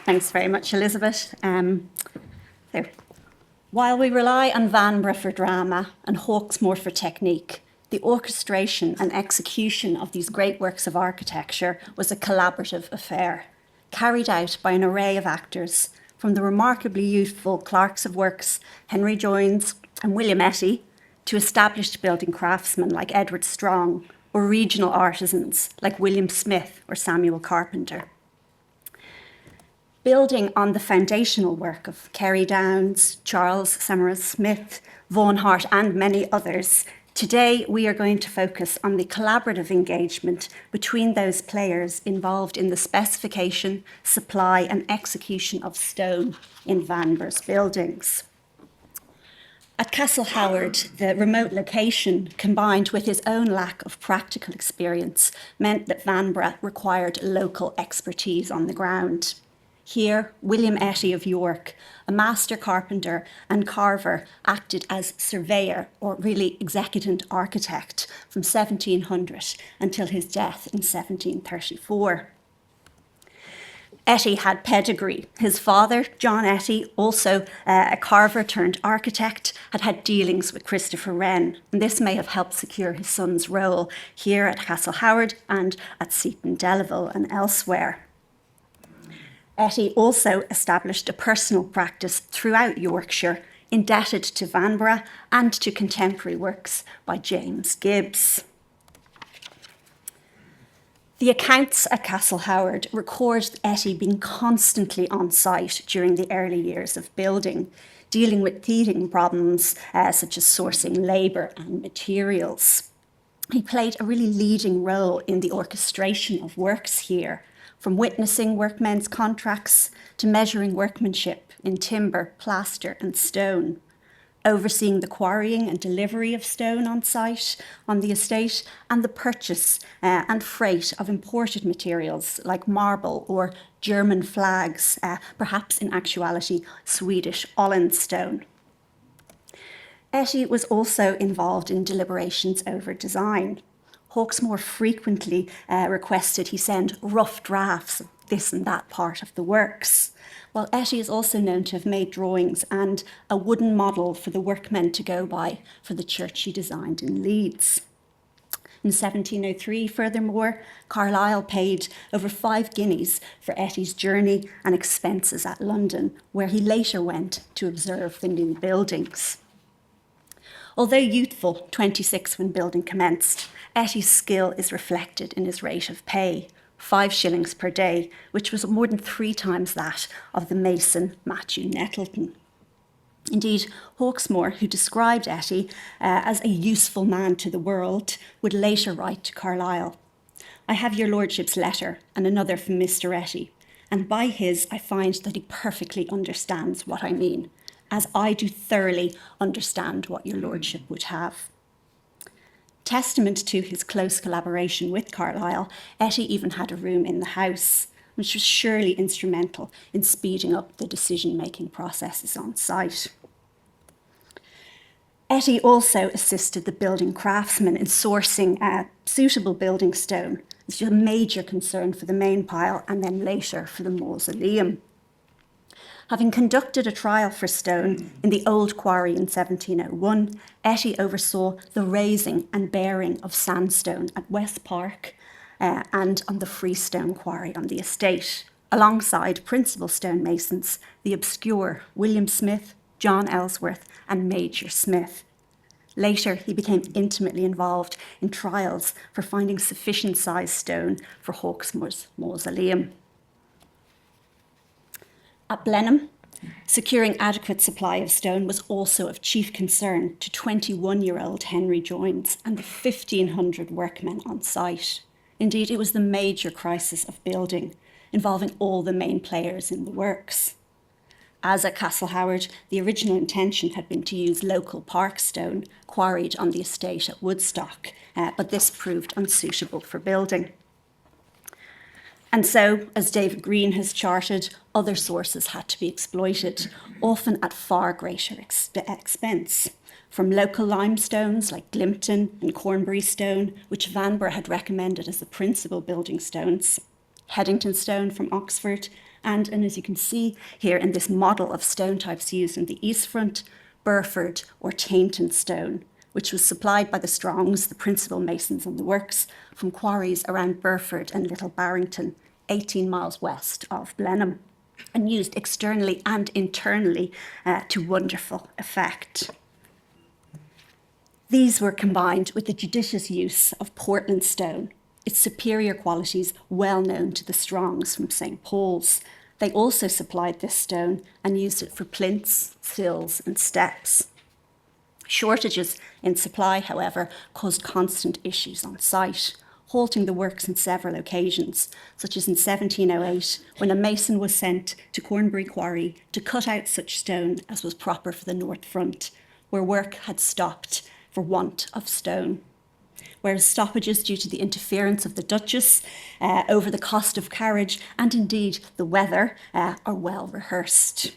Thanks very much, Elizabeth. So, while we rely on Vanbrugh for drama and Hawksmoor for technique, the orchestration and execution of these great works of architecture was a collaborative affair, carried out by an array of actors, from the remarkably youthful clerks of works Henry Joynes and William Etty, to established building craftsmen like Edward Strong, or regional artisans like William Smith or Samuel Carpenter. Building on the foundational work of Kerry Downs, Charles Samaras Smith, Vaughan Hart, and many others, today we are going to focus on the collaborative engagement between those players involved in the specification, supply, and execution of stone in Vanbragh's buildings. At Castle Howard, the remote location, combined with his own lack of practical experience, meant that Vanbrugh required local expertise on the ground. Here, William Etty of York, a master carpenter and carver, acted as surveyor, or really executant architect, from 1700 until his death in 1734. Etty had pedigree. His father, John Etty, also a carver turned architect, had had dealings with Christopher Wren, and this may have helped secure his son's role here at Castle Howard and at Seaton, Delaval, and elsewhere. Etty also established a personal practice throughout Yorkshire, indebted to Vanbrugh and to contemporary works by James Gibbs. The accounts at Castle Howard record Etty being constantly on site during the early years of building, dealing with teething problems such as sourcing labour and materials. He played a really leading role in the orchestration of works here, from witnessing workmen's contracts to measuring workmanship in timber, plaster, and stone, overseeing the quarrying and delivery of stone on site, on the estate, and the purchase and freight of imported materials like marble or German flags, perhaps in actuality Swedish Ollenstone. Etty was also involved in deliberations over design. Hawksmoor frequently requested he send rough drafts of this and that part of the works, while Etty is also known to have made drawings and a wooden model for the workmen to go by for the church he designed in Leeds. In 1703, furthermore, Carlisle paid over 5 guineas for Etty's journey and expenses at London, where he later went to observe the new buildings. Although youthful, 26 when building commenced, Etty's skill is reflected in his rate of pay, 5 shillings per day, which was more than 3 times that of the mason Matthew Nettleton. Indeed, Hawksmoor, who described Etty as a useful man to the world, would later write to Carlisle, "I have your lordship's letter and another from Mr. Etty, and by his I find that he perfectly understands what I mean, as I do thoroughly understand what your lordship would have." Testament to his close collaboration with Carlisle, Etty even had a room in the house, which was surely instrumental in speeding up the decision-making processes on site. Etty also assisted the building craftsmen in sourcing suitable building stone. This was a major concern for the main pile and then later for the mausoleum. Having conducted a trial for stone in the old quarry in 1701, Etty oversaw the raising and bearing of sandstone at West Park and on the freestone quarry on the estate, alongside principal stonemasons, the obscure William Smith, John Ellsworth, and Major Smith. Later, he became intimately involved in trials for finding sufficient size stone for Hawksmoor's mausoleum. At Blenheim, securing adequate supply of stone was also of chief concern to 21-year-old Henry Joynes and the 1,500 workmen on site. Indeed, it was the major crisis of building, involving all the main players in the works. As at Castle Howard, the original intention had been to use local park stone quarried on the estate at Woodstock, but this proved unsuitable for building. And so, as David Green has charted, other sources had to be exploited, often at far greater expense. From local limestones like Glimpton and Cornbury stone, which Vanbrugh had recommended as the principal building stones, Headington stone from Oxford, And as you can see here in this model of stone types used in the East Front, Burford or Tainton stone, which was supplied by the Strongs, the principal masons on the works, from quarries around Burford and Little Barrington, 18 miles west of Blenheim, and used externally and internally to wonderful effect. These were combined with the judicious use of Portland stone, its superior qualities well known to the Strongs from St. Paul's. They also supplied this stone and used it for plinths, sills and steps. Shortages in supply, however, caused constant issues on site, halting the works on several occasions, such as in 1708, when a mason was sent to Cornbury Quarry to cut out such stone as was proper for the North Front, where work had stopped for want of stone. Whereas stoppages due to the interference of the Duchess over the cost of carriage and indeed the weather are well rehearsed.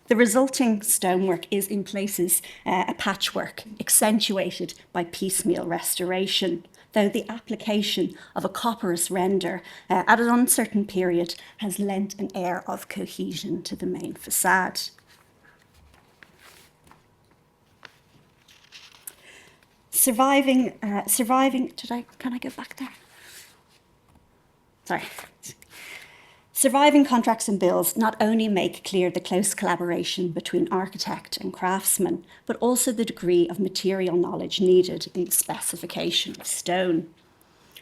The resulting stonework is in places a patchwork accentuated by piecemeal restoration, though the application of a copperous render at an uncertain period has lent an air of cohesion to the main facade. Can I go back there? Sorry. Surviving contracts and bills not only make clear the close collaboration between architect and craftsman, but also the degree of material knowledge needed in the specification of stone.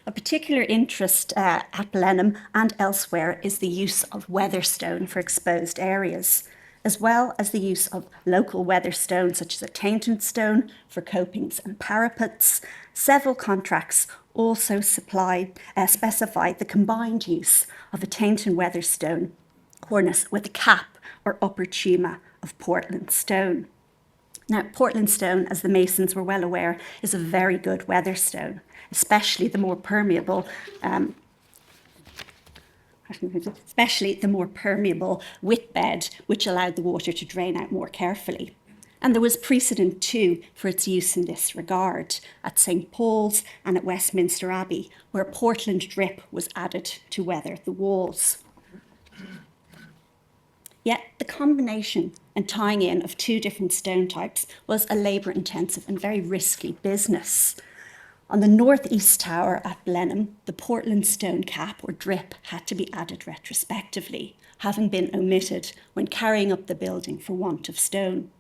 A particular interest at Blenheim and elsewhere is the use of weatherstone for exposed areas, as well as the use of local weatherstone such as a Tainton stone for copings and parapets. Several contracts also specify the combined use of a Tainton weatherstone cornice with a cap or upper tuma of Portland stone. Now, Portland stone, as the masons were well aware, is a very good weatherstone, especially the more permeable wet bed, which allowed the water to drain out more carefully. And there was precedent too for its use in this regard at St. Paul's and at Westminster Abbey, where Portland drip was added to weather the walls. Yet the combination and tying in of two different stone types was a labour-intensive and very risky business. On the northeast tower at Blenheim, the Portland stone cap or drip had to be added retrospectively, having been omitted when carrying up the building for want of stone.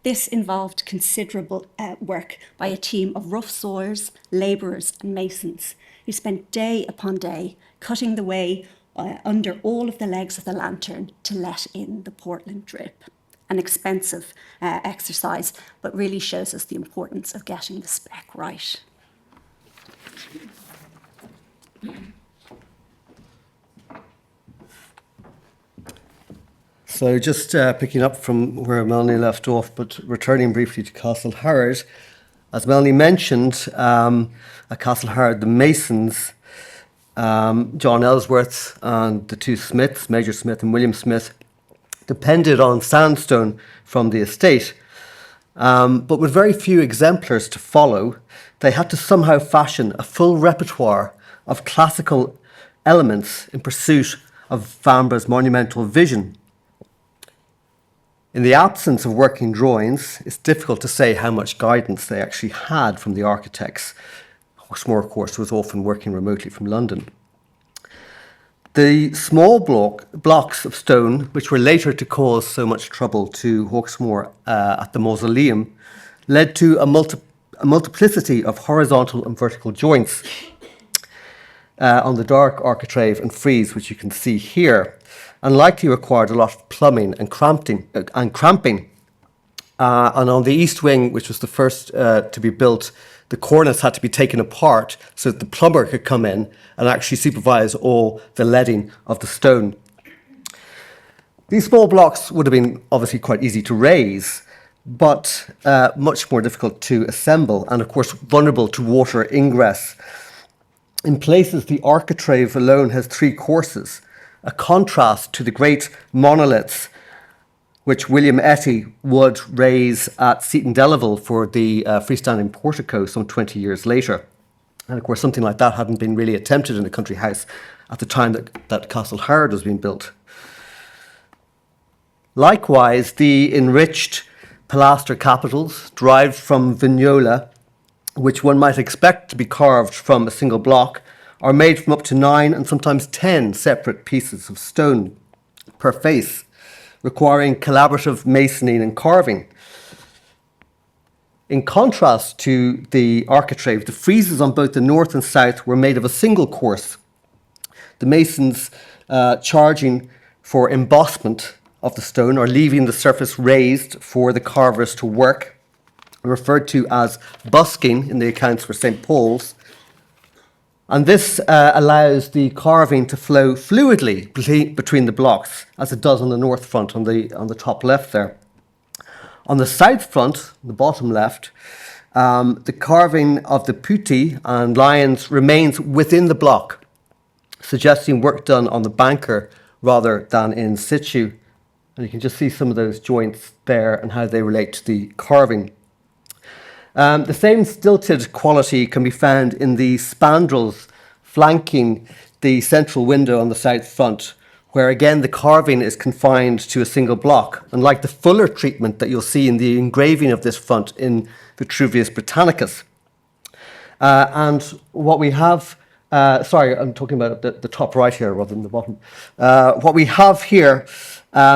This involved considerable work by a team of rough sawyers, labourers and masons who spent day upon day cutting the way under all of the legs of the lantern to let in the Portland drip. An expensive exercise, but really shows us the importance of getting the spec right. So just picking up from where Melanie left off, but returning briefly to Castle Howard. As Melanie mentioned, at Castle Howard, the masons, John Ellsworth and the two Smiths, Major Smith and William Smith, depended on sandstone from the estate. But with very few exemplars to follow, they had to somehow fashion a full repertoire of classical elements in pursuit of Vanbrugh's monumental vision. In the absence of working drawings, it's difficult to say how much guidance they actually had from the architects. Hawksmoor, of course, was often working remotely from London. The small blocks of stone, which were later to cause so much trouble to Hawksmoor at the mausoleum, led to a multiplicity of horizontal and vertical joints on the dark architrave and frieze, which you can see here, and likely required a lot of plumbing and cramping. And on the east wing, which was the first to be built, the cornice had to be taken apart so that the plumber could come in and actually supervise all the leading of the stone. These small blocks would have been obviously quite easy to raise, but much more difficult to assemble, and of course vulnerable to water ingress. In places, the architrave alone has three courses, a contrast to the great monoliths which William Etty would raise at Seaton Delaval for the freestanding portico some 20 years later. And of course, something like that hadn't been really attempted in a country house at the time that Castle Howard was being built. Likewise, the enriched pilaster capitals derived from Vignola, which one might expect to be carved from a single block, are made from up to 9 and sometimes 10 separate pieces of stone per face, requiring collaborative masoning and carving. In contrast to the architrave, the friezes on both the north and south were made of a single course, the masons charging for embossment of the stone or leaving the surface raised for the carvers to work, referred to as busking in the accounts for St. Paul's. And this allows the carving to flow fluidly between the blocks, as it does on the north front on the top left there. On the south front, the bottom left, the carving of the putti and lions remains within the block, suggesting work done on the banker rather than in situ. And you can just see some of those joints there and how they relate to the carving. The same stilted quality can be found in the spandrels flanking the central window on the south front, where again the carving is confined to a single block, unlike the fuller treatment that you'll see in the engraving of this front in Vitruvius Britannicus. And what we have, sorry, I'm talking about the top right here rather than the bottom. What we have here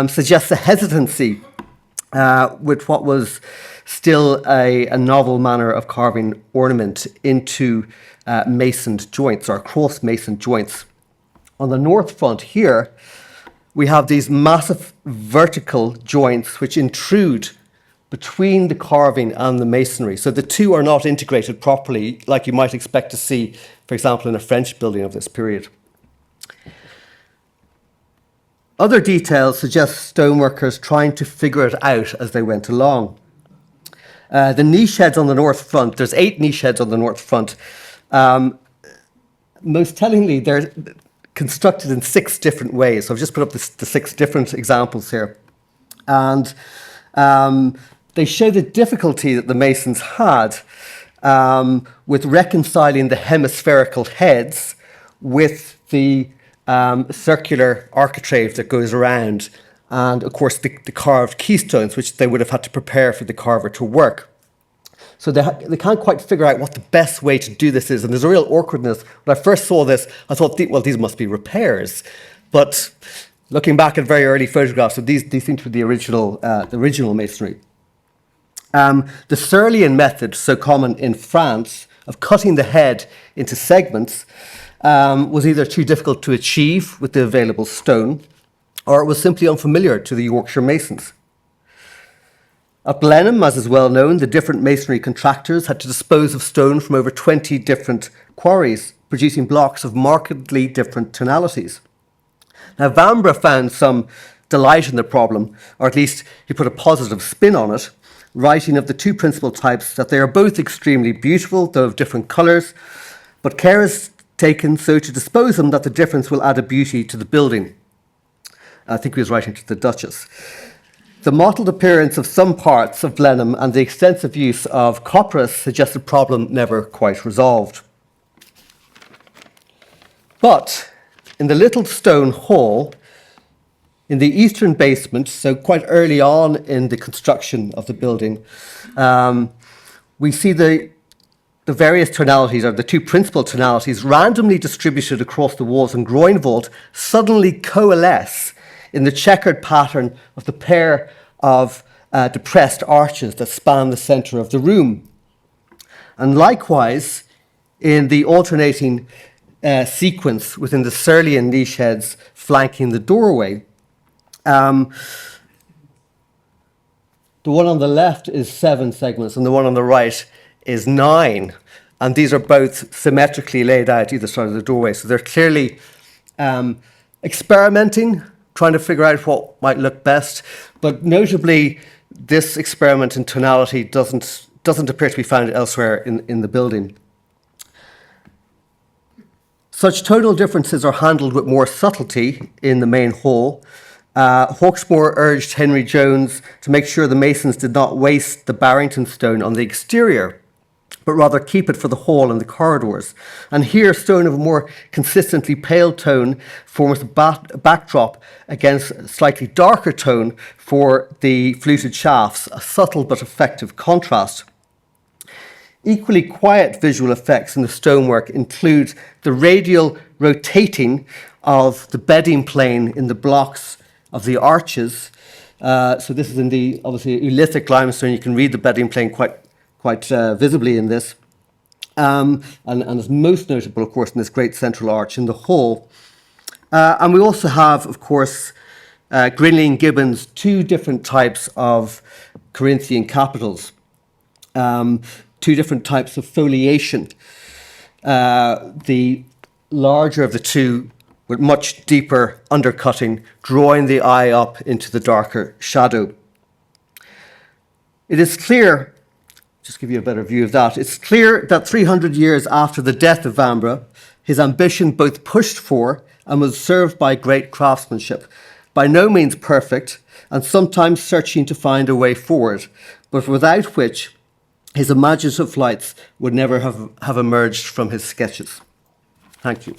suggests a hesitancy with what was still a novel manner of carving ornament into masoned joints or cross-masoned joints. On the north front here, we have these massive vertical joints which intrude between the carving and the masonry. So the two are not integrated properly like you might expect to see, for example, in a French building of this period. Other details suggest stoneworkers trying to figure it out as they went along. The niche heads on the north front, there's 8 niche heads on the north front. Most tellingly, they're constructed in 6 different ways. So I've just put up the 6 different examples here. And they show the difficulty that the masons had with reconciling the hemispherical heads with the circular architrave that goes around, and of course the carved keystones, which they would have had to prepare for the carver to work. So they can't quite figure out what the best way to do this is, and there's a real awkwardness. When I first saw this, I thought, well, these must be repairs. But looking back at very early photographs, so these seem to be the original masonry. The Serlian method, so common in France, of cutting the head into segments, was either too difficult to achieve with the available stone, or it was simply unfamiliar to the Yorkshire masons. At Blenheim, as is well known, the different masonry contractors had to dispose of stone from over 20 different quarries, producing blocks of markedly different tonalities. Now, Vanbrugh found some delight in the problem, or at least he put a positive spin on it, writing of the 2 principal types that they are both extremely beautiful, though of different colours, but care is taken so to dispose them that the difference will add a beauty to the building. I think he was writing to the Duchess. The mottled appearance of some parts of Blenheim and the extensive use of copperas suggest the problem never quite resolved. But in the little stone hall, in the eastern basement, so quite early on in the construction of the building, we see the various tonalities, or the 2 principal tonalities, randomly distributed across the walls and groin vault, suddenly coalesce in the checkered pattern of the pair of depressed arches that span the centre of the room. And likewise, in the alternating sequence within the Serlian niche heads flanking the doorway, the one on the left is 7 segments and the one on the right is 9. And these are both symmetrically laid out either side of the doorway. So they're clearly experimenting, trying to figure out what might look best. But notably, this experiment in tonality doesn't appear to be found elsewhere in the building. Such tonal differences are handled with more subtlety in the main hall. Hawksmoor urged Henry Joynes to make sure the masons did not waste the Barrington stone on the exterior, but rather keep it for the hall and the corridors. And here, stone of a more consistently pale tone forms a backdrop against a slightly darker tone for the fluted shafts, a subtle but effective contrast. Equally quiet visual effects in the stonework include the radial rotating of the bedding plane in the blocks of the arches. So this is in the, obviously, Ulithic limestone. You can read the bedding plane quite visibly in this. And is most notable, of course, in this great central arch in the hall. And we also have, of course, Grinley and Gibbon's two different types of Corinthian capitals, two different types of foliation. The larger of the two with much deeper undercutting, drawing the eye up into the darker shadow. It is clear, just give you a better view of that, it's clear that 300 years after the death of Vanbrugh, his ambition both pushed for and was served by great craftsmanship, by no means perfect, and sometimes searching to find a way forward, but without which his imaginative flights would never have emerged from his sketches. Thank you.